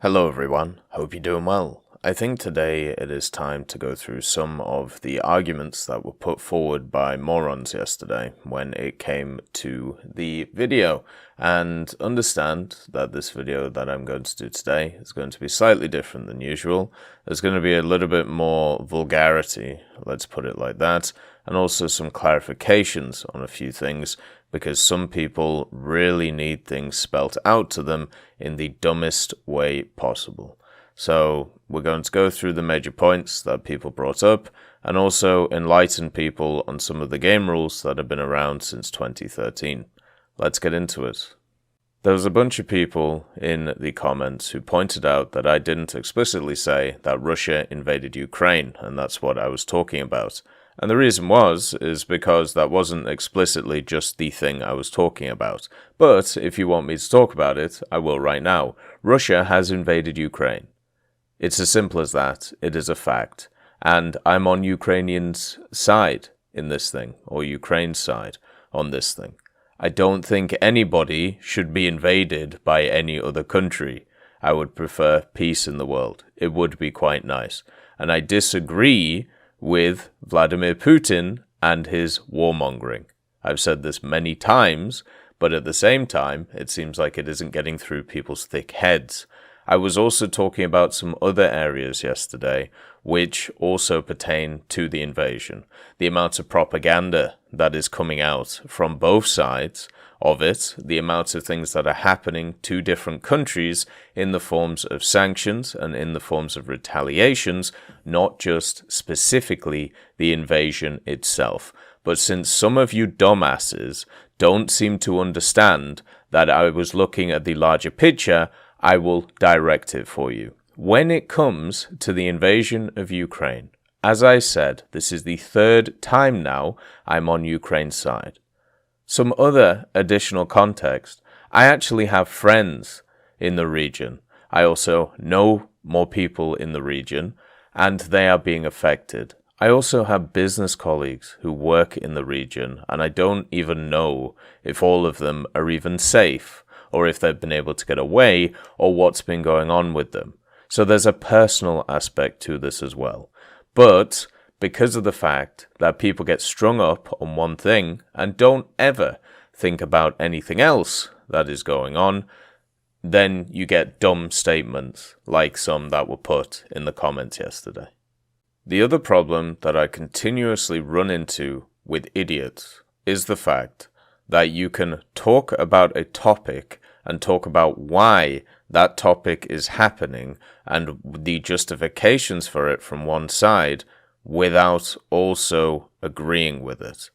Hello everyone, hope you're doing well. I think today it is time to go through some of the arguments that were put forward by Morons yesterday when it came to the video, and understand that this video that I'm going to do today is going to be slightly different than usual. There's going to be a little bit more vulgarity, let's put it like that, and also some clarifications on a few things, because some people really need things spelt out to them in the dumbest way possible. So we're going to go through the major points that people brought up and also enlighten people on some of the game rules that have been around since 2013. Let's get into it. There was a bunch of people in the comments who pointed out that I didn't explicitly say that Russia invaded Ukraine, and that's what I was talking about. And the reason is because that wasn't explicitly just the thing I was talking about. But if you want me to talk about it, I will right now. Russia has invaded Ukraine. It's as simple as that. It is a fact. And I'm on Ukrainians' side in this thing, or Ukraine's side on this thing. I don't think anybody should be invaded by any other country. I would prefer peace in the world. It would be quite nice. And I disagree with Vladimir Putin and his warmongering. I've said this many times, but at the same time, it seems like it isn't getting through people's thick heads. I was also talking about some other areas yesterday which also pertain to the invasion. The amount of propaganda that is coming out from both sides of it, the amount of things that are happening to different countries in the forms of sanctions and in the forms of retaliations, not just specifically the invasion itself. But since some of you dumbasses don't seem to understand that I was looking at the larger picture, I will direct it for you. When it comes to the invasion of Ukraine, as I said, this is the third time now I'm on Ukraine's side. Some other additional context. I actually have friends in the region. I also know more people in the region, and they are being affected. I also have business colleagues who work in the region, and I don't even know if all of them are even safe, or if they've been able to get away, or what's been going on with them. So there's a personal aspect to this as well. But because of the fact that people get strung up on one thing and don't ever think about anything else that is going on, then you get dumb statements like some that were put in the comments yesterday. The other problem that I continuously run into with idiots is the fact that you can talk about a topic and talk about why that topic is happening and the justifications for it from one side without also agreeing with it.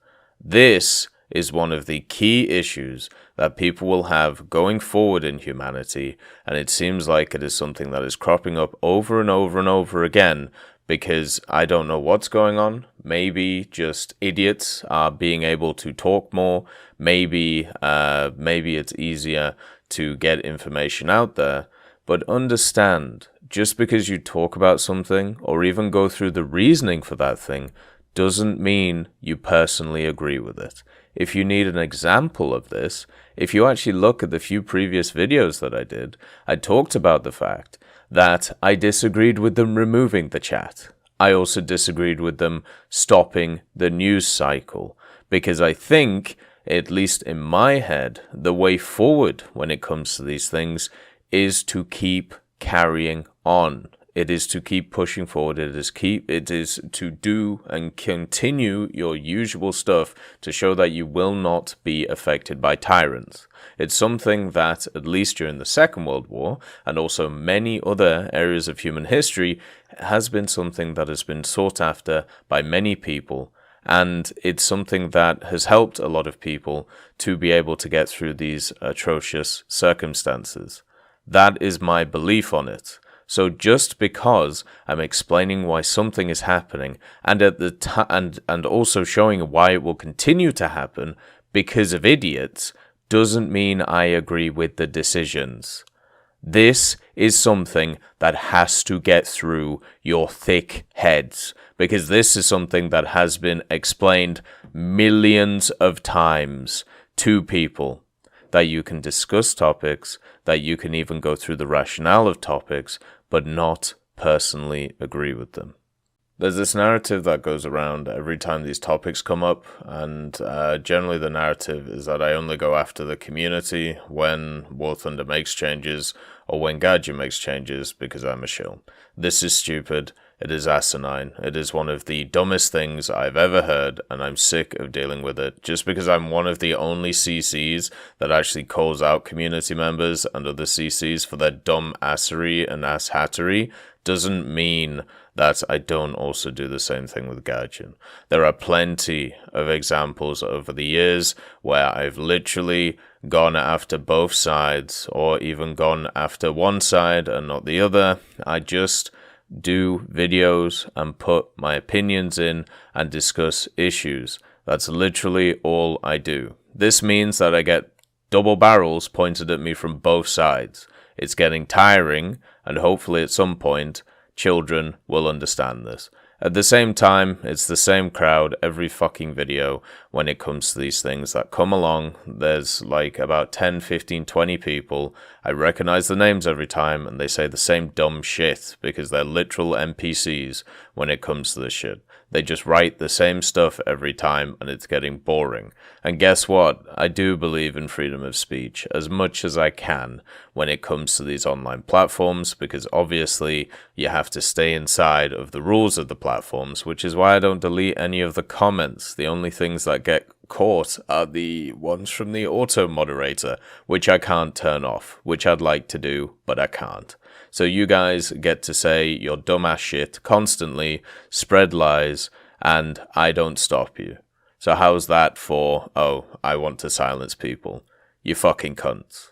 This is one of the key issues that people will have going forward in humanity, and it seems like it is something that is cropping up over and over and over again, because I don't know what's going on. Maybe just idiots are being able to talk more. Maybe it's easier to get information out there. But understand, just because you talk about something or even go through the reasoning for that thing doesn't mean you personally agree with it. If you need an example of this, if you actually look at the few previous videos that I did, I talked about the fact that I disagreed with them removing the chat. I also disagreed with them stopping the news cycle, because I think, at least in my head, the way forward when it comes to these things is to keep carrying on. It is to keep pushing forward. It is to do and continue your usual stuff to show that you will not be affected by tyrants. It's something that, at least during the Second World War, and also many other areas of human history, has been something that has been sought after by many people. And it's something that has helped a lot of people to be able to get through these atrocious circumstances. That is my belief on it. So just because I'm explaining why something is happening and and also showing why it will continue to happen because of idiots doesn't mean I agree with the decisions. This is something that has to get through your thick heads, because this is something that has been explained millions of times to people. that you can discuss topics, that you can even go through the rationale of topics, but not personally agree with them. There's this narrative that goes around every time these topics come up, and generally the narrative is that I only go after the community when War Thunder makes changes or when Gaijin makes changes because I'm a shill. This is stupid. It is asinine. It is one of the dumbest things I've ever heard, and I'm sick of dealing with it. Just because I'm one of the only CCs that actually calls out community members and other CCs for their dumb assery and asshattery doesn't mean that I don't also do the same thing with Gaijin. There are plenty of examples over the years where I've literally gone after both sides, or even gone after one side and not the other. I just do videos and put my opinions in and discuss issues. That's literally all I do. This means that I get double barrels pointed at me from both sides. It's getting tiring, and hopefully at some point children will understand this. At the same time, it's the same crowd every fucking video when it comes to these things that come along. There's like about 10, 15, 20 people. I recognize the names every time, and they say the same dumb shit because they're literal NPCs when it comes to this shit. They just write the same stuff every time, and it's getting boring. And guess what? I do believe in freedom of speech as much as I can when it comes to these online platforms, because obviously you have to stay inside of the rules of the platforms, which is why I don't delete any of the comments. The only things that get caught are the ones from the auto moderator, which I can't turn off, which I'd like to do, but I can't. So you guys get to say your dumbass shit constantly, spread lies, and I don't stop you. So how's that for, oh, I want to silence people? You fucking cunts.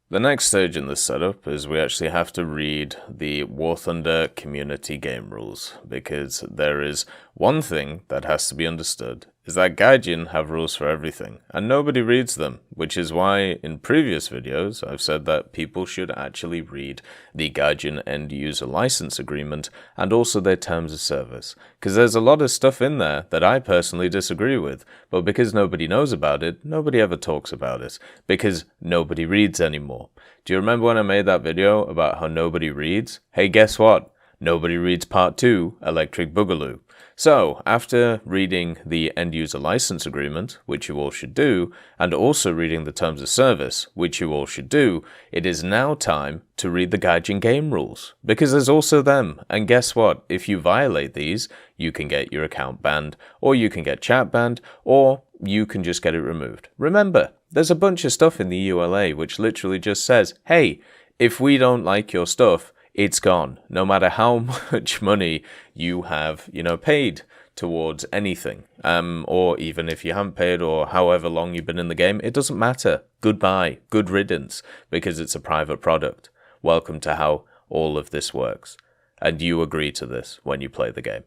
The next stage in this setup is we actually have to read the War Thunder community game rules, because there is one thing that has to be understood, is that Gaijin have rules for everything, and nobody reads them, which is why in previous videos I've said that people should actually read the Gaijin end user license agreement and also their terms of service, because there's a lot of stuff in there that I personally disagree with, but because nobody knows about it, nobody ever talks about it, because nobody reads anymore. Do you remember when I made that video about how nobody reads? Hey, guess what? Nobody reads part 2, Electric Boogaloo. So, after reading the end-user license agreement, which you all should do, and also reading the terms of service, which you all should do, it is now time to read the Gaijin game rules, because there's also them, and guess what? If you violate these, you can get your account banned, or you can get chat banned, or you can just get it removed. Remember, there's a bunch of stuff in the ULA which literally just says, hey, if we don't like your stuff, it's gone, no matter how much money you have, paid towards anything. Or even if you haven't paid, or however long you've been in the game, it doesn't matter. Goodbye, good riddance, because it's a private product. Welcome to how all of this works. And you agree to this when you play the game,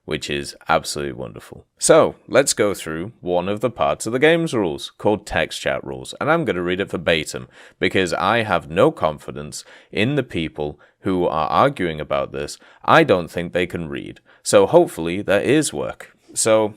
which is absolutely wonderful. So, let's go through one of the parts of the game's rules, called text chat rules, and I'm going to read it verbatim, because I have no confidence in the people who are arguing about this. I don't think they can read, so hopefully there is work. So,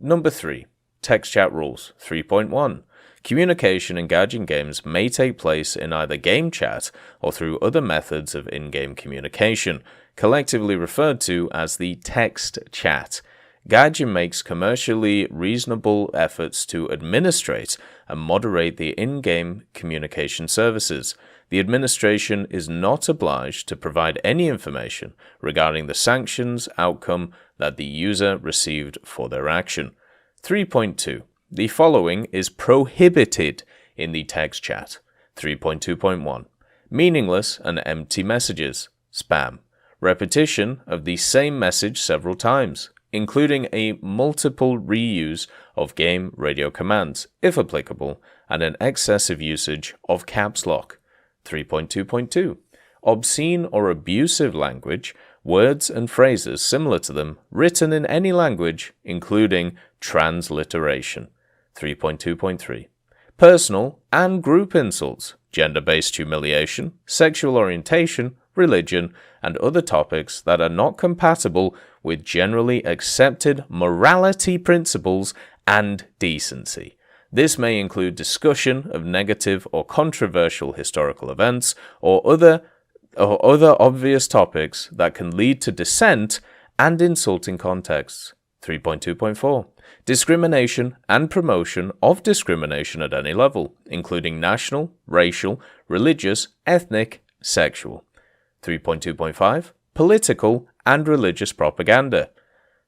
number 3, text chat rules, 3.1. Communication in Gaijin games may take place in either game chat or through other methods of in-game communication, collectively referred to as the text chat. Gaijin makes commercially reasonable efforts to administrate and moderate the in-game communication services. The administration is not obliged to provide any information regarding the sanctions outcome that the user received for their action. 3.2. The following is prohibited in the text chat. 3.2.1. Meaningless and empty messages. Spam. Repetition of the same message several times, including a multiple reuse of game radio commands, if applicable, and an excessive usage of caps lock. 3.2.2. Obscene or abusive language, words and phrases similar to them, written in any language, including transliteration. 3.2.3. Personal and group insults, gender-based humiliation, sexual orientation, religion, and other topics that are not compatible with generally accepted morality principles and decency. This may include discussion of negative or controversial historical events or other obvious topics that can lead to dissent and insulting contexts. 3.2.4. Discrimination and promotion of discrimination at any level, including national, racial, religious, ethnic, sexual. 3.2.5. Political and religious propaganda.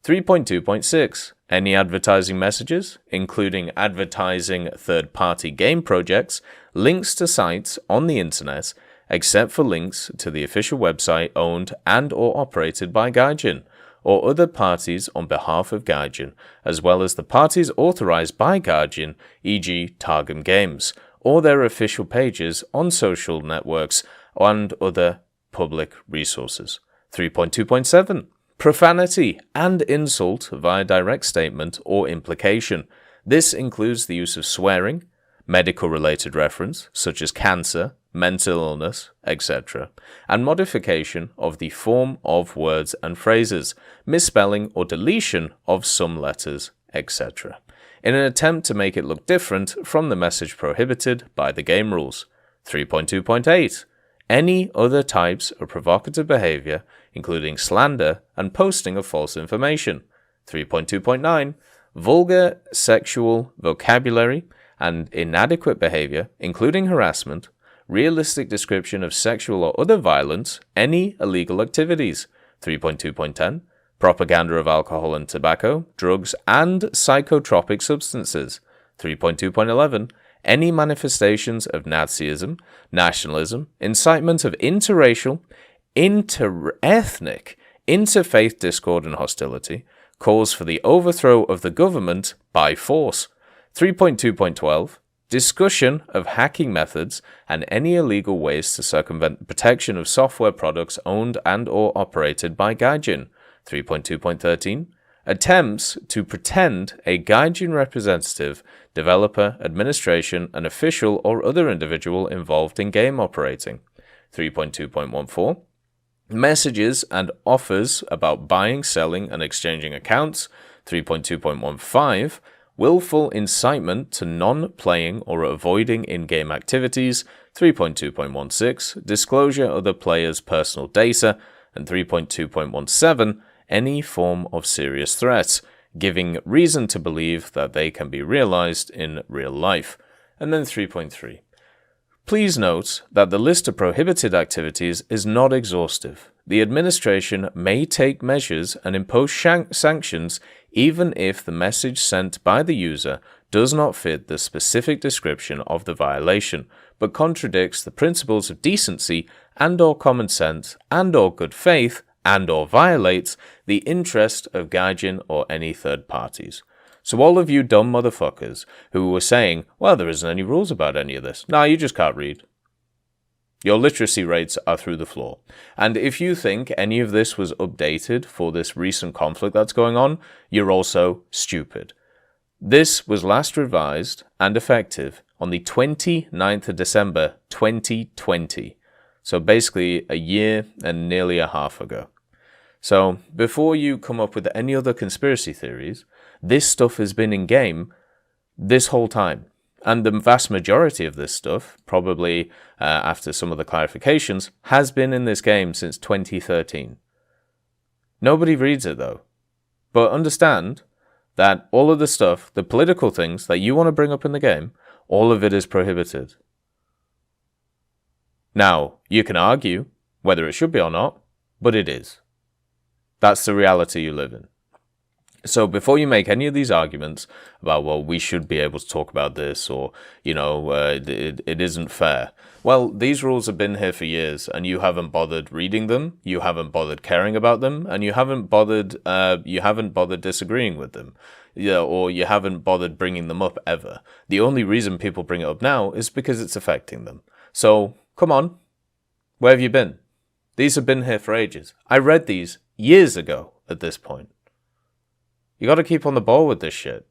3.2.6. Any advertising messages, including advertising third-party game projects, links to sites on the internet, except for links to the official website owned and or operated by Gaijin, or other parties on behalf of Gaijin, as well as the parties authorized by Gaijin, e.g. Targum Games, or their official pages on social networks and other public resources. 3.2.7. Profanity and insult via direct statement or implication. This includes the use of swearing, medical-related reference, such as cancer, mental illness, etc., and modification of the form of words and phrases, misspelling or deletion of some letters, etc., in an attempt to make it look different from the message prohibited by the game rules. 3.2.8. Any other types of provocative behavior, including slander and posting of false information. 3.2.9. Vulgar sexual vocabulary and inadequate behavior, including harassment, realistic description of sexual or other violence, any illegal activities. 3.2.10. Propaganda of alcohol and tobacco, drugs, and psychotropic substances. 3.2.11. Any manifestations of Nazism, nationalism, incitement of interracial, interethnic, interfaith discord and hostility, calls for the overthrow of the government by force. 3.2.12. Discussion of hacking methods and any illegal ways to circumvent protection of software products owned and or operated by Gaijin. 3.2.13. Attempts to pretend a Gaijin representative, developer, administration, an official, or other individual involved in game operating. 3.2.14. Messages and offers about buying, selling, and exchanging accounts. 3.2.15. Willful incitement to non-playing or avoiding in-game activities. 3.2.16. Disclosure of the player's personal data. And 3.2.17. Any form of serious threat, giving reason to believe that they can be realized in real life. And then 3.3. Please note that the list of prohibited activities is not exhaustive. The administration may take measures and impose sanctions even if the message sent by the user does not fit the specific description of the violation, but contradicts the principles of decency and or common sense and or good faith and or violates the interest of Gaijin or any third parties. So all of you dumb motherfuckers who were saying, well, there isn't any rules about any of this. Nah, you just can't read. Your literacy rates are through the floor. And if you think any of this was updated for this recent conflict that's going on, you're also stupid. This was last revised and effective on the 29th of December 2020. So basically a year and nearly a half ago. So before you come up with any other conspiracy theories, this stuff has been in game this whole time. And the vast majority of this stuff, probably after some of the clarifications, has been in this game since 2013. Nobody reads it though. But understand that all of the stuff, the political things that you want to bring up in the game, all of it is prohibited. Now, you can argue whether it should be or not, but it is. That's the reality you live in. So before you make any of these arguments about, well, we should be able to talk about this, or, it isn't fair. Well, these rules have been here for years, and you haven't bothered reading them, you haven't bothered caring about them, and you haven't bothered disagreeing with them, or you haven't bothered bringing them up ever. The only reason people bring it up now is because it's affecting them. So, come on, where have you been? These have been here for ages. I read these years ago at this point. You got to keep on the ball with this shit.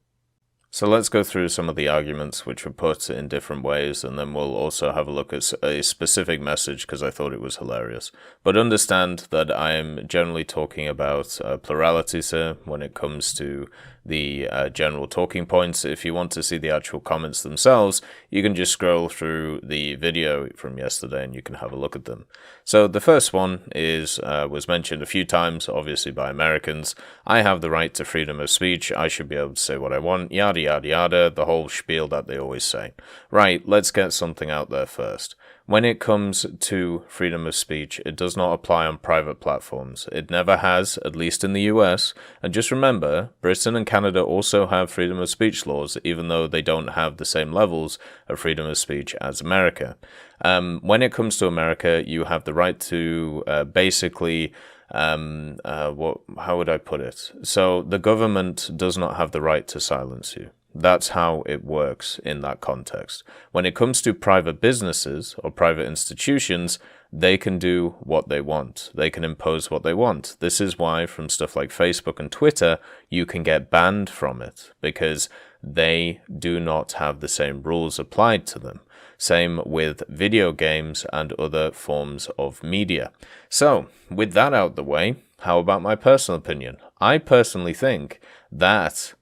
So let's go through some of the arguments which were put in different ways, and then we'll also have a look at a specific message because I thought it was hilarious. But understand that I am generally talking about pluralities here when it comes to the general talking points. If you want to see the actual comments themselves, you can just scroll through the video from yesterday and you can have a look at them. So the first one was mentioned a few times, obviously by Americans. I have the right to freedom of speech. I should be able to say what I want, yada, yada, yada, the whole spiel that they always say. Right, let's get something out there first. When it comes to freedom of speech, it does not apply on private platforms. It never has, at least in the US. And just remember, Britain and Canada also have freedom of speech laws, even though they don't have the same levels of freedom of speech as America. When it comes to America, you have the right to basically... how would I put it? So the government does not have the right to silence you. That's how it works in that context. When it comes to private businesses or private institutions, they can do what they want. They can impose what they want. This is why from stuff like Facebook and Twitter, you can get banned from it because they do not have the same rules applied to them. Same with video games and other forms of media. So, with that out the way, how about my personal opinion? I personally think that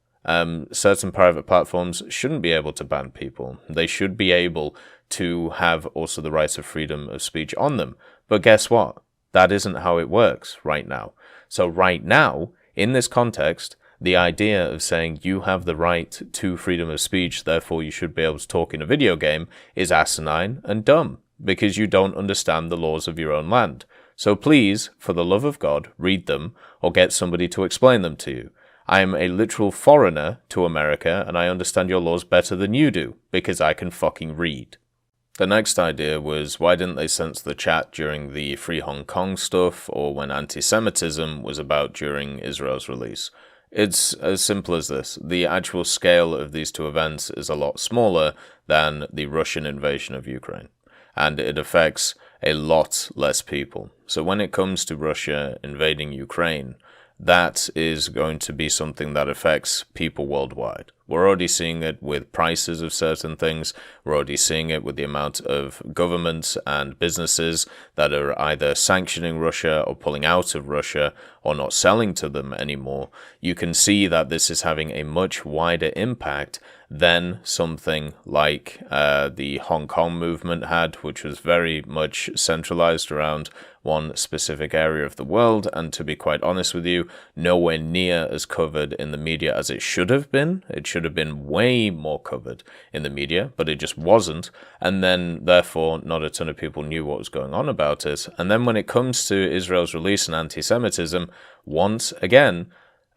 certain private platforms shouldn't be able to ban people. They should be able to have also the right of freedom of speech on them. But guess what? That isn't how it works right now. So right now, in this context, the idea of saying you have the right to freedom of speech, therefore you should be able to talk in a video game, is asinine and dumb, because you don't understand the laws of your own land. So please, for the love of God, read them, or get somebody to explain them to you. I am a literal foreigner to America, and I understand your laws better than you do, because I can fucking read. The next idea was, why didn't they censor the chat during the Free Hong Kong stuff, or when anti-Semitism was about during Israel's release? It's as simple as this. The actual scale of these two events is a lot smaller than the Russian invasion of Ukraine, and it affects a lot less people. So when it comes to Russia invading Ukraine, that is going to be something that affects people worldwide. We're already seeing it with prices of certain things. We're already seeing it with the amount of governments and businesses that are either sanctioning Russia or pulling out of Russia or not selling to them anymore. You can see that this is having a much wider impact than something like the Hong Kong movement had, which was very much centralized around one specific area of the world, and to be quite honest with you, nowhere near as covered in the media as it should have been. It should have been way more covered in the media, but it just wasn't, and then therefore not a ton of people knew what was going on about it. And then when it comes to Israel's release and anti-Semitism, once again,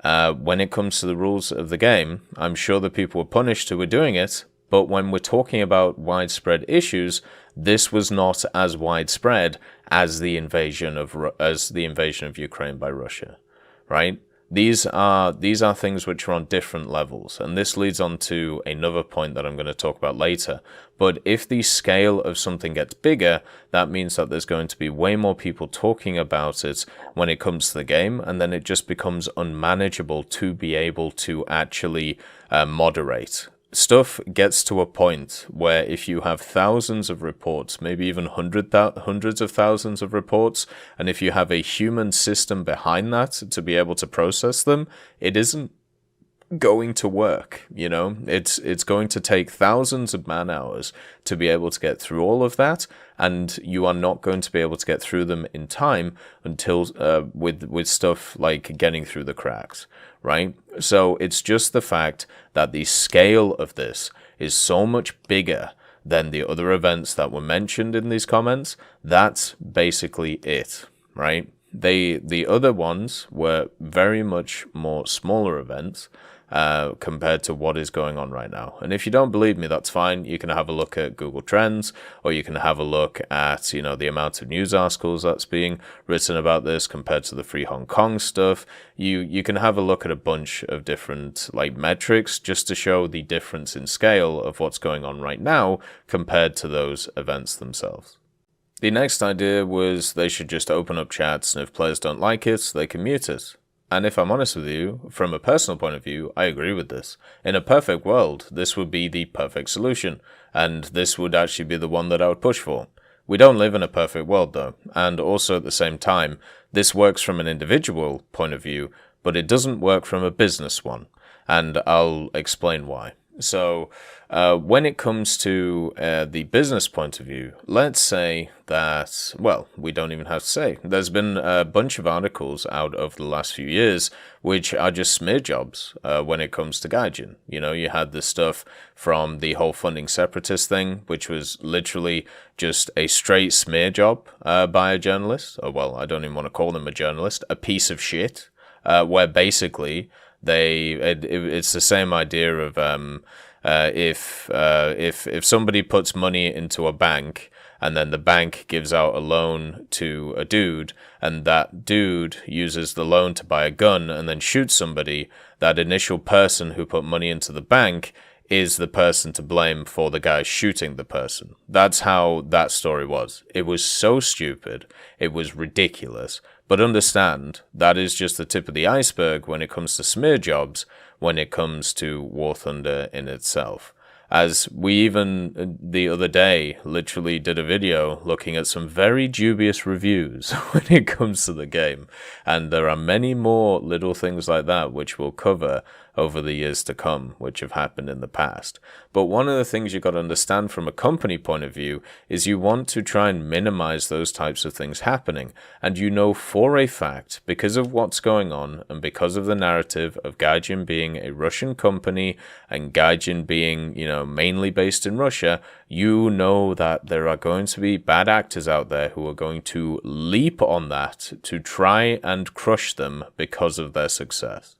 when it comes to the rules of the game, I'm sure the people were punished who were doing it, but when we're talking about widespread issues, this was not as widespread as the invasion of Ukraine by Russia, right? These are things which are on different levels, and this leads on to another point that I'm going to talk about later. But if the scale of something gets bigger, that means that there's going to be way more people talking about it when it comes to the game, and then it just becomes unmanageable to be able to actually moderate. Stuff gets to a point where if you have thousands of reports, maybe even hundreds of thousands of reports, and if you have a human system behind that to be able to process them, it isn't going to work. You know, it's going to take thousands of man hours to be able to get through all of that, and you are not going to be able to get through them in time until with stuff like getting through the cracks, right? So it's just the fact that the scale of this is so much bigger than the other events that were mentioned in these comments. That's basically it, right? The other ones were very much more smaller events compared to what is going on right now. And if you don't believe me, that's fine. You can have a look at Google Trends, or you can have a look at, you know, the amount of news articles that's being written about this compared to the Free Hong Kong stuff. You can have a look at a bunch of different like metrics just to show the difference in scale of what's going on right now compared to those events themselves. The next idea was they should just open up chats, and if players don't like it, they can mute it. and if I'm honest with you, from a personal point of view, I agree with this. In a perfect world, this would be the perfect solution, and this would actually be the one that I would push for. We don't live in a perfect world, though, and also at the same time, this works from an individual point of view, but it doesn't work from a business one, and I'll explain why. So, when it comes to the business point of view, let's say that, well, we don't even have to say. There's been a bunch of articles out over the last few years which are just smear jobs when it comes to Gaijin. You know, you had the stuff from the whole funding separatist thing, which was literally just a straight smear job by a journalist. Or, well, I don't even want to call them a journalist, a piece of shit, where basically it's the same idea of if somebody puts money into a bank and then the bank gives out a loan to a dude and that dude uses the loan to buy a gun and then shoots somebody, that initial person who put money into the bank is the person to blame for the guy shooting the person. That's how that story was. It was so stupid. It was ridiculous. But understand, that is just the tip of the iceberg when it comes to smear jobs, when it comes to War Thunder in itself. As we even, the other day, literally did a video looking at some very dubious reviews when it comes to the game. And there are many more little things like that which we'll cover over the years to come, which have happened in the past. But one of the things you've got to understand from a company point of view is you want to try and minimize those types of things happening. And you know for a fact, because of what's going on and because of the narrative of Gaijin being a Russian company and Gaijin being, you know, mainly based in Russia, you know that there are going to be bad actors out there who are going to leap on that to try and crush them because of their success.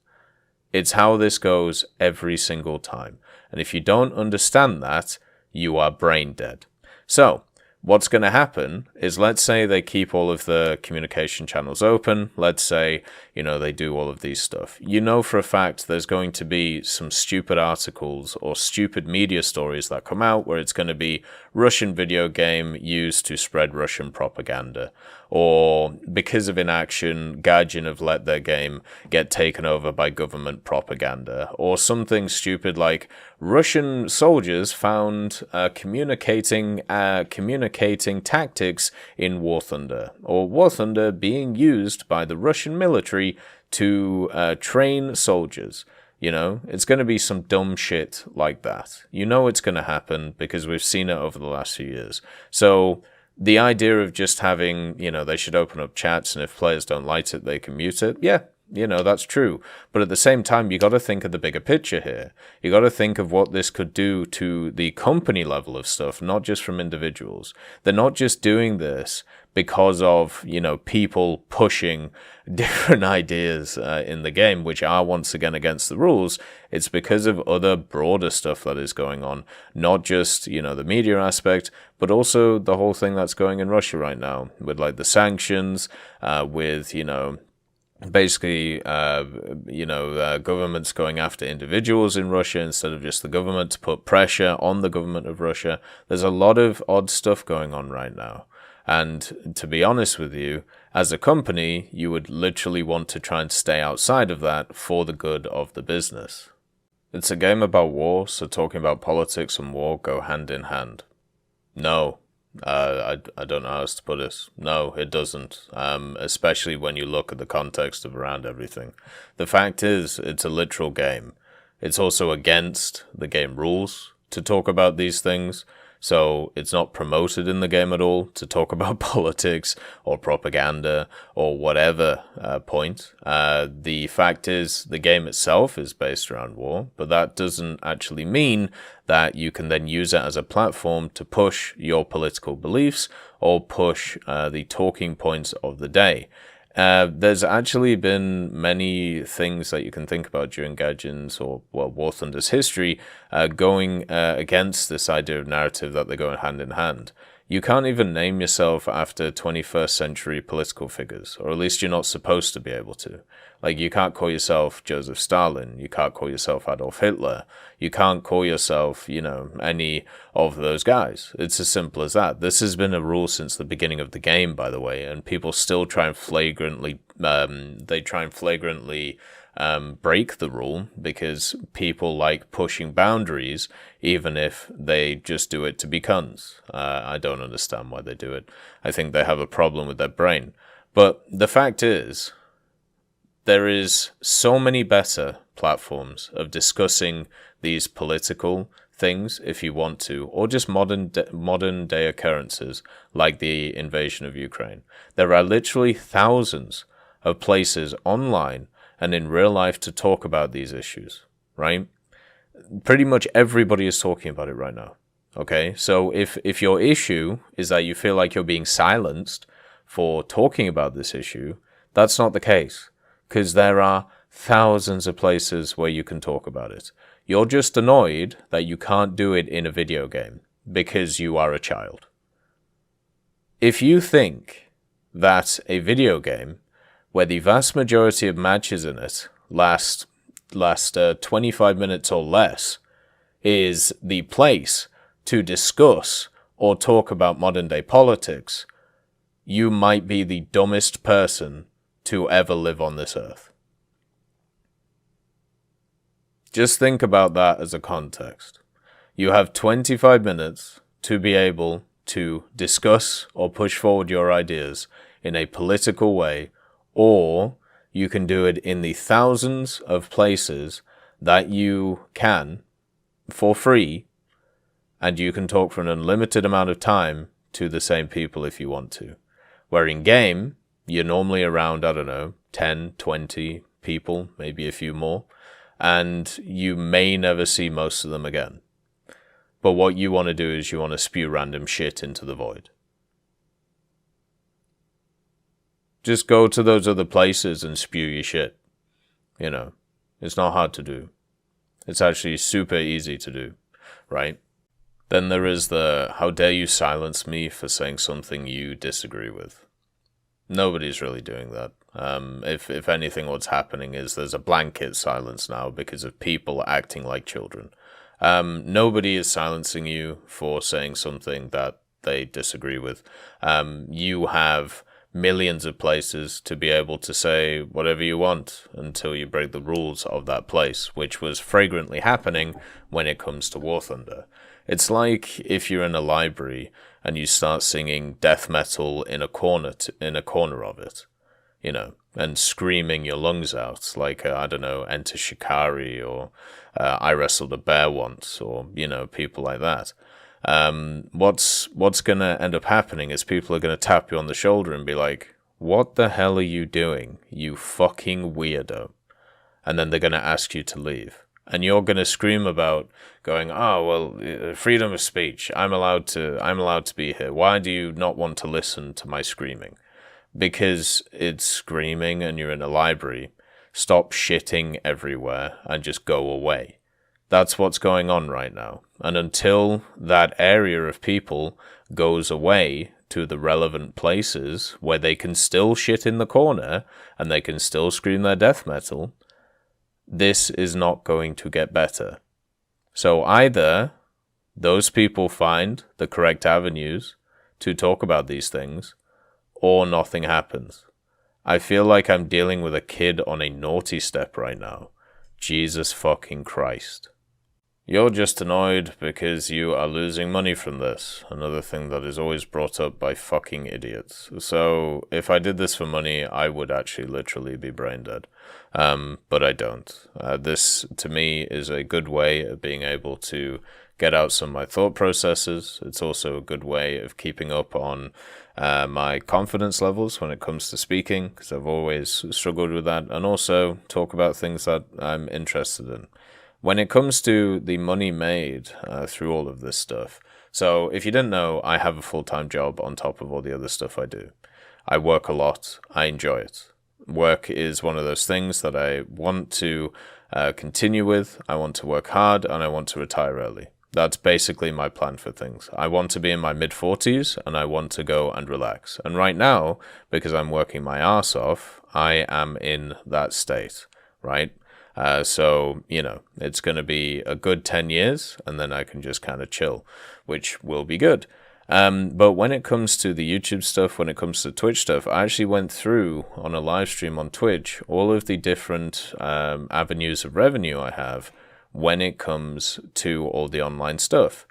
It's how this goes every single time. And if you don't understand that, you are brain dead. So, what's going to happen is, let's say they keep all of the communication channels open. Let's say, you know, they do all of these stuff. You know for a fact there's going to be some stupid articles or stupid media stories that come out where it's going to be Russian video game used to spread Russian propaganda. Or because of inaction, Gaijin have let their game get taken over by government propaganda. Or something stupid like Russian soldiers found communicating tactics in War Thunder. Or War Thunder being used by the Russian military to train soldiers. You know, it's going to be some dumb shit like that. You know it's going to happen because we've seen it over the last few years. So the idea of just having, you know, they should open up chats and if players don't like it, they can mute it. Yeah, you know, that's true. But at the same time, you got to think of the bigger picture here. You got to think of what this could do to the company level of stuff, not just from individuals. They're not just doing this because of, you know, people pushing different ideas in the game, which are once again against the rules. It's because of other broader stuff that is going on, not just, you know, the media aspect, but also the whole thing that's going in Russia right now with like the sanctions, with, you know, basically, governments going after individuals in Russia instead of just the government to put pressure on the government of Russia. There's a lot of odd stuff going on right now. And to be honest with you, as a company, you would literally want to try and stay outside of that for the good of the business. It's a game about war, so talking about politics and war go hand in hand. No. I don't know how else to put this. No, it doesn't. Especially when you look at the context of around everything. The fact is, it's a literal game. It's also against the game rules to talk about these things. So it's not promoted in the game at all to talk about politics or propaganda or whatever point. The fact is the game itself is based around war, but that doesn't actually mean that you can then use it as a platform to push your political beliefs or push the talking points of the day. There's actually been many things that you can think about during Gaijin's or, well, War Thunder's history going against this idea of narrative that they go hand in hand. You can't even name yourself after 21st century political figures, or at least you're not supposed to be able to. Like, you can't call yourself Joseph Stalin, you can't call yourself Adolf Hitler, you can't call yourself, you know, any of those guys. It's as simple as that. This has been a rule since the beginning of the game, by the way, and people still try and flagrantly they try and flagrantly break the rule because people like pushing boundaries, even if they just do it to be cunts. I don't understand why they do it. I think they have a problem with their brain. But the fact is, there is so many better platforms of discussing these political things if you want to, or just modern day occurrences like the invasion of Ukraine. There are literally thousands of places online and in real life to talk about these issues, right? Pretty much everybody is talking about it right now, okay? So if your issue is that you feel like you're being silenced for talking about this issue, that's not the case, because there are thousands of places where you can talk about it. You're just annoyed that you can't do it in a video game because you are a child. If you think that a video game where the vast majority of matches in it last 25 minutes or less is the place to discuss or talk about modern day politics, you might be the dumbest person to ever live on this earth. Just think about that as a context. You have 25 minutes to be able to discuss or push forward your ideas in a political way, or you can do it in the thousands of places that you can for free, and you can talk for an unlimited amount of time to the same people if you want to. Where in game, you're normally around, 10, 20 people, maybe a few more, and you may never see most of them again. But what you want to do is you want to spew random shit into the void. Just go to those other places and spew your shit. It's not hard to do. It's actually super easy to do, right? Then there is the, how dare you silence me for saying something you disagree with. Nobody's really doing that. If anything, what's happening is there's a blanket silence now because of people acting like children. Nobody is silencing you for saying something that they disagree with. You have millions of places to be able to say whatever you want until you break the rules of that place, which was flagrantly happening when it comes to War Thunder. It's like if you're in a library and you start singing death metal in a corner of it, and screaming your lungs out, like, Enter Shikari, or I Wrestled a Bear Once, or, people like that. What's going to end up happening is people are going to tap you on the shoulder and be like, what the hell are you doing, you fucking weirdo? And then they're going to ask you to leave. And you're going to scream about going, oh, well, freedom of speech. I'm allowed to be here. Why do you not want to listen to my screaming? Because it's screaming and you're in a library. Stop shitting everywhere and just go away. That's what's going on right now. And until that area of people goes away to the relevant places where they can still shit in the corner and they can still scream their death metal, this is not going to get better. So either those people find the correct avenues to talk about these things, or nothing happens. I feel like I'm dealing with a kid on a naughty step right now. Jesus fucking Christ. You're just annoyed because you are losing money from this. Another thing that is always brought up by fucking idiots. So if I did this for money, I would actually literally be brain dead. But I don't. This, to me, is a good way of being able to get out some of my thought processes. It's also a good way of keeping up on my confidence levels when it comes to speaking, because I've always struggled with that, and also talk about things that I'm interested in. When it comes to the money made through all of this stuff, so if you didn't know, I have a full-time job on top of all the other stuff I do. I work a lot. I enjoy it. Work is one of those things that I want to continue with. I want to work hard, and I want to retire early. That's basically my plan for things. I want to be in my mid-40s, and I want to go and relax. And right now, because I'm working my ass off, I am in that state, right? So, it's going to be a good 10 years, and then I can just kind of chill, which will be good. But when it comes to the YouTube stuff, when it comes to Twitch stuff, I actually went through on a live stream on Twitch all of the different avenues of revenue I have when it comes to all the online stuff.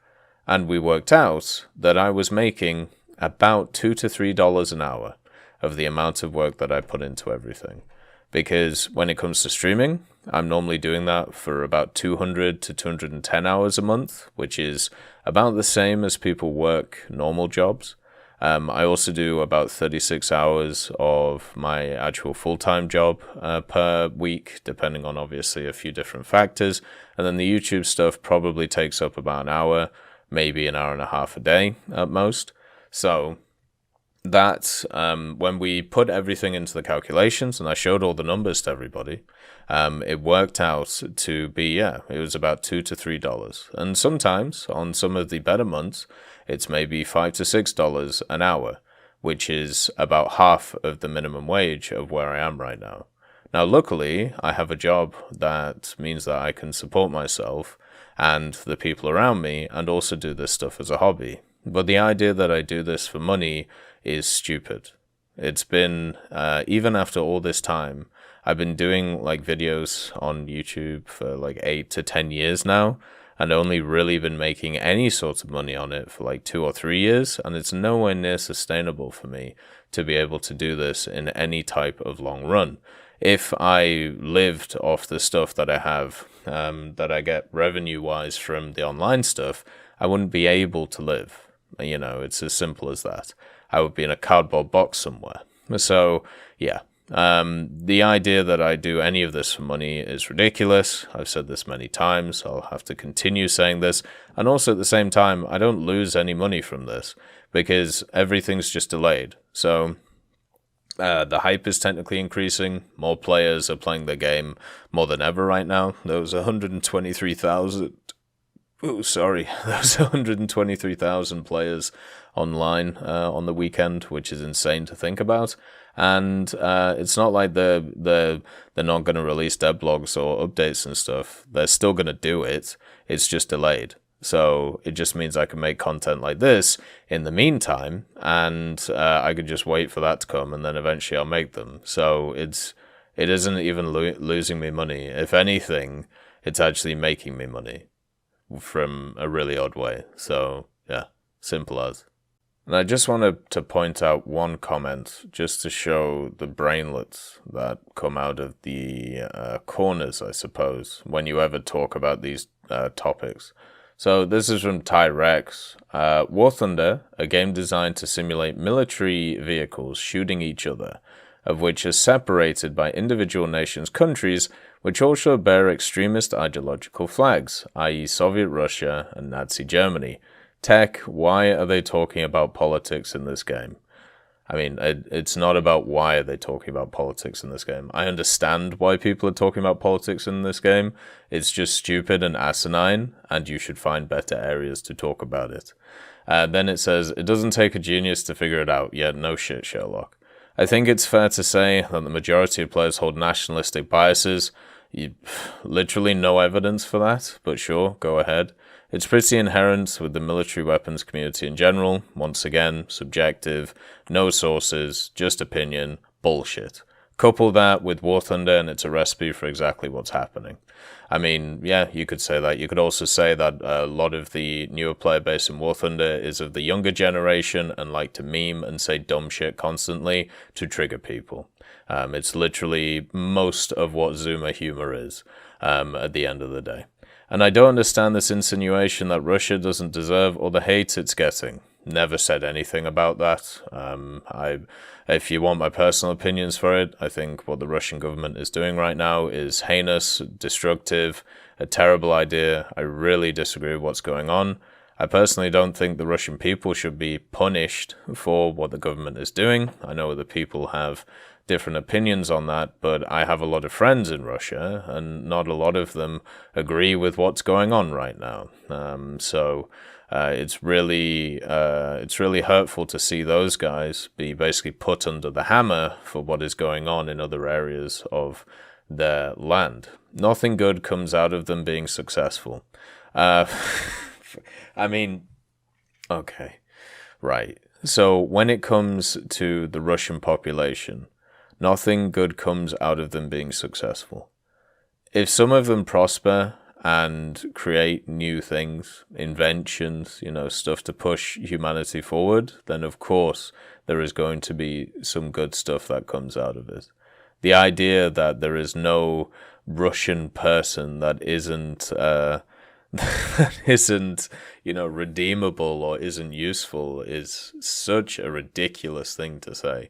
And we worked out that I was making about $2 to $3 an hour of the amount of work that I put into everything. Because when it comes to streaming, I'm normally doing that for about 200 to 210 hours a month, which is about the same as people work normal jobs. I also do about 36 hours of my actual full-time job per week, depending on obviously a few different factors. And then the YouTube stuff probably takes up about an hour, maybe an hour and a half a day at most. So that when we put everything into the calculations and I showed all the numbers to everybody, it worked out to be, it was about $2 to $3. And sometimes on some of the better months, it's maybe $5 to $6 an hour, which is about half of the minimum wage of where I am right now. Now, luckily, I have a job that means that I can support myself and the people around me and also do this stuff as a hobby. But the idea that I do this for money is stupid. It's been, even after all this time, I've been doing like videos on YouTube for like 8 to 10 years now, and only really been making any sort of money on it for like 2 or 3 years, and it's nowhere near sustainable for me to be able to do this in any type of long run. If I lived off the stuff that I have, that I get revenue-wise from the online stuff, I wouldn't be able to live. You know, it's as simple as that. I would be in a cardboard box somewhere. So, yeah. The idea that I do any of this for money is ridiculous. I've said this many times. I'll have to continue saying this. And also at the same time, I don't lose any money from this because everything's just delayed. So the hype is technically increasing. More players are playing the game more than ever right now. There was 123,000. Oh, sorry. There was 123,000 players online on the weekend, which is insane to think about. And it's not like they're not going to release devlogs or updates and stuff. They're still going to do it. It's just delayed. So it just means I can make content like this in the meantime, and I could just wait for that to come, and then eventually I'll make them. So it isn't even losing me money. If anything, it's actually making me money from a really odd way. So yeah, simple as. And I just wanted to point out one comment just to show the brainlets that come out of the corners, I suppose, when you ever talk about these topics. So this is from Tyrex. War Thunder, a game designed to simulate military vehicles shooting each other, of which is separated by individual nations' countries, which also bear extremist ideological flags, i.e. Soviet Russia and Nazi Germany. Tech, why are they talking about politics in this game? I mean, it's not about why are they talking about politics in this game. I understand why people are talking about politics in this game. It's just stupid and asinine, and you should find better areas to talk about it. Then it says, it doesn't take a genius to figure it out. Yeah, no shit, Sherlock. I think it's fair to say that the majority of players hold nationalistic biases. Literally no evidence for that, but sure, go ahead. It's pretty inherent with the military weapons community in general. Once again, subjective, no sources, just opinion, bullshit. Couple that with War Thunder and it's a recipe for exactly what's happening. I mean, yeah, you could say that. You could also say that a lot of the newer player base in War Thunder is of the younger generation and like to meme and say dumb shit constantly to trigger people. It's literally most of what Zoomer humor is at the end of the day. And I don't understand this insinuation that Russia doesn't deserve all the hate it's getting. Never said anything about that. If you want my personal opinions for it, I think what the Russian government is doing right now is heinous, destructive, a terrible idea. I really disagree with what's going on. I personally don't think the Russian people should be punished for what the government is doing. I know other people have different opinions on that, but I have a lot of friends in Russia, and not a lot of them agree with what's going on right now. It's really hurtful to see those guys be basically put under the hammer for what is going on in other areas of their land. Nothing good comes out of them being successful. I mean, okay. Right. So when it comes to the Russian population, nothing good comes out of them being successful. If some of them prosper and create new things, inventions, stuff to push humanity forward, then of course there is going to be some good stuff that comes out of it. The idea that there is no Russian person that isn't that isn't, redeemable or isn't useful is such a ridiculous thing to say.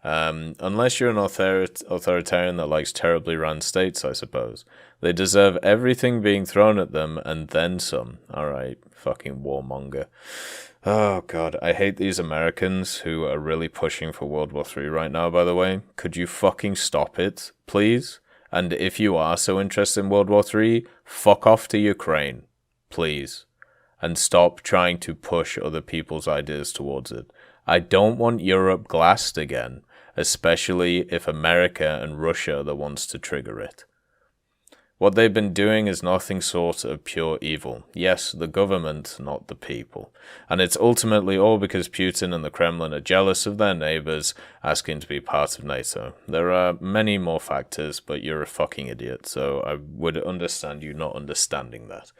Unless you're an authoritarian that likes terribly ran states, I suppose. They deserve everything being thrown at them and then some. Alright, fucking warmonger. Oh god, I hate these Americans who are really pushing for World War III right now, by the way. Could you fucking stop it, please? And if you are so interested in World War III, fuck off to Ukraine, please. And stop trying to push other people's ideas towards it. I don't want Europe glassed again, especially if America and Russia are the ones to trigger it. What they've been doing is nothing short of pure evil. Yes, the government, not the people. And it's ultimately all because Putin and the Kremlin are jealous of their neighbors asking to be part of NATO. There are many more factors, but you're a fucking idiot, so I would understand you not understanding that.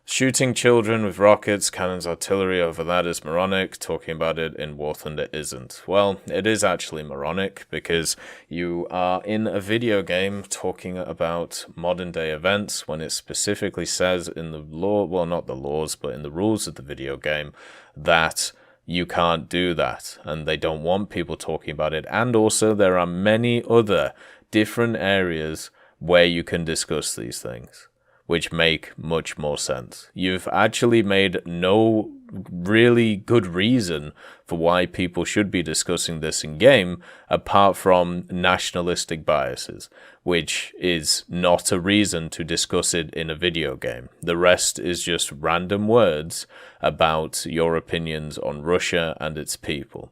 Shooting children with rockets, cannons, artillery over that is moronic. Talking about it in War Thunder isn't. Well, it is actually moronic because you are in a video game talking about modern day events when it specifically says in the law, well, not the laws, but in the rules of the video game that you can't do that and they don't want people talking about it. And also there are many other different areas where you can discuss these things, which make much more sense. You've actually made no really good reason for why people should be discussing this in game, apart from nationalistic biases, which is not a reason to discuss it in a video game. The rest is just random words about your opinions on Russia and its people.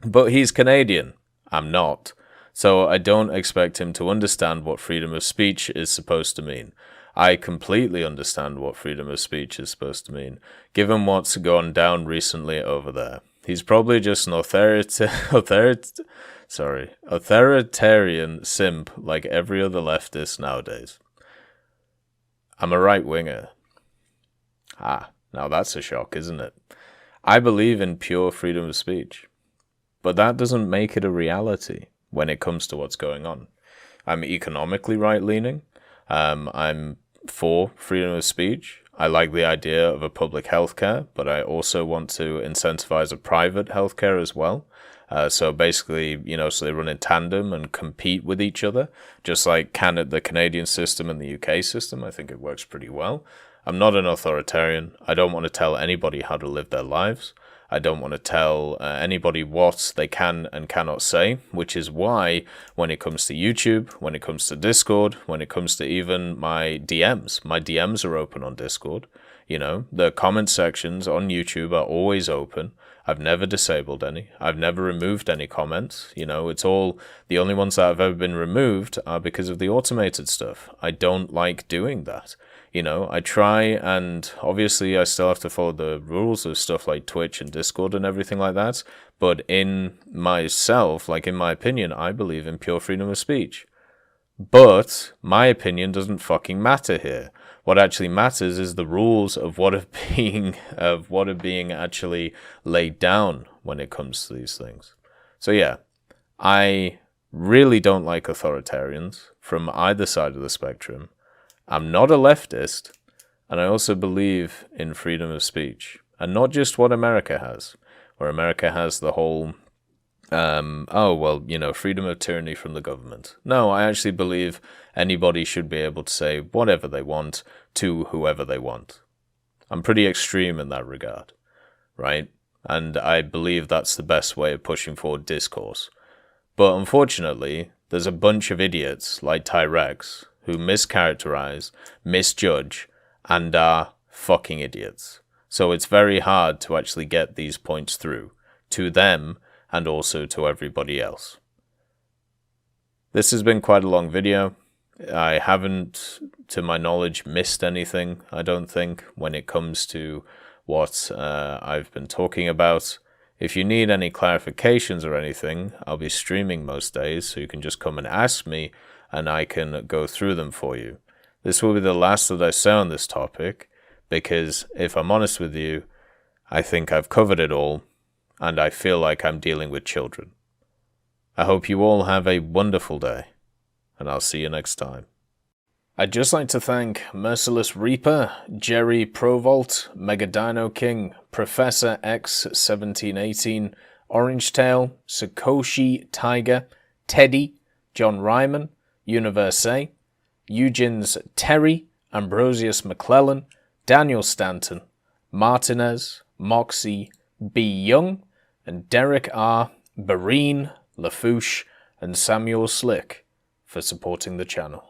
But he's Canadian. I'm not. So I don't expect him to understand what freedom of speech is supposed to mean. I completely understand what freedom of speech is supposed to mean, given what's gone down recently over there. He's probably just an authoritarian simp like every other leftist nowadays. I'm a right-winger. Now that's a shock, isn't it? I believe in pure freedom of speech, but that doesn't make it a reality when it comes to what's going on. I'm economically right-leaning. I'm for freedom of speech. I like the idea of a public healthcare, but I also want to incentivize a private healthcare as well. So basically, so they run in tandem and compete with each other, just like the Canadian system and the UK system. I think it works pretty well. I'm not an authoritarian. I don't want to tell anybody how to live their lives. I don't want to tell anybody what they can and cannot say, which is why when it comes to YouTube, when it comes to Discord, when it comes to even my DMs are open on Discord. The comment sections on YouTube are always open. I've never disabled any. I've never removed any comments. It's all, the only ones that have ever been removed are because of the automated stuff. I don't like doing that. I try, and obviously I still have to follow the rules of stuff like Twitch and Discord and everything like that, but in myself, in my opinion, I believe in pure freedom of speech. But my opinion doesn't fucking matter here. What actually matters is the rules of what are being actually laid down when it comes to these things. So yeah, I really don't like authoritarians from either side of the spectrum. I'm not a leftist, and I also believe in freedom of speech, and not just what America has, where America has the whole, freedom of tyranny from the government. No, I actually believe anybody should be able to say whatever they want to whoever they want. I'm pretty extreme in that regard, right? And I believe that's the best way of pushing forward discourse. But unfortunately, there's a bunch of idiots like Tyrex who mischaracterize, misjudge, and are fucking idiots. So it's very hard to actually get these points through to them and also to everybody else. This has been quite a long video. I haven't, to my knowledge, missed anything, I don't think, when it comes to what I've been talking about. If you need any clarifications or anything, I'll be streaming most days, so you can just come and ask me, and I can go through them for you. This will be the last that I say on this topic, because if I'm honest with you, I think I've covered it all, and I feel like I'm dealing with children. I hope you all have a wonderful day, and I'll see you next time. I'd just like to thank Merciless Reaper, Jerry Provolt, Megadino King, Professor X1718, Orangetail, Sakoshi Tiger, Teddy, John Ryman, Universe, Eugens Terry, Ambrosius McClellan, Daniel Stanton, Martinez, Moxie, B. Young, and Derek R., Barine, Lafouche, and Samuel Slick for supporting the channel.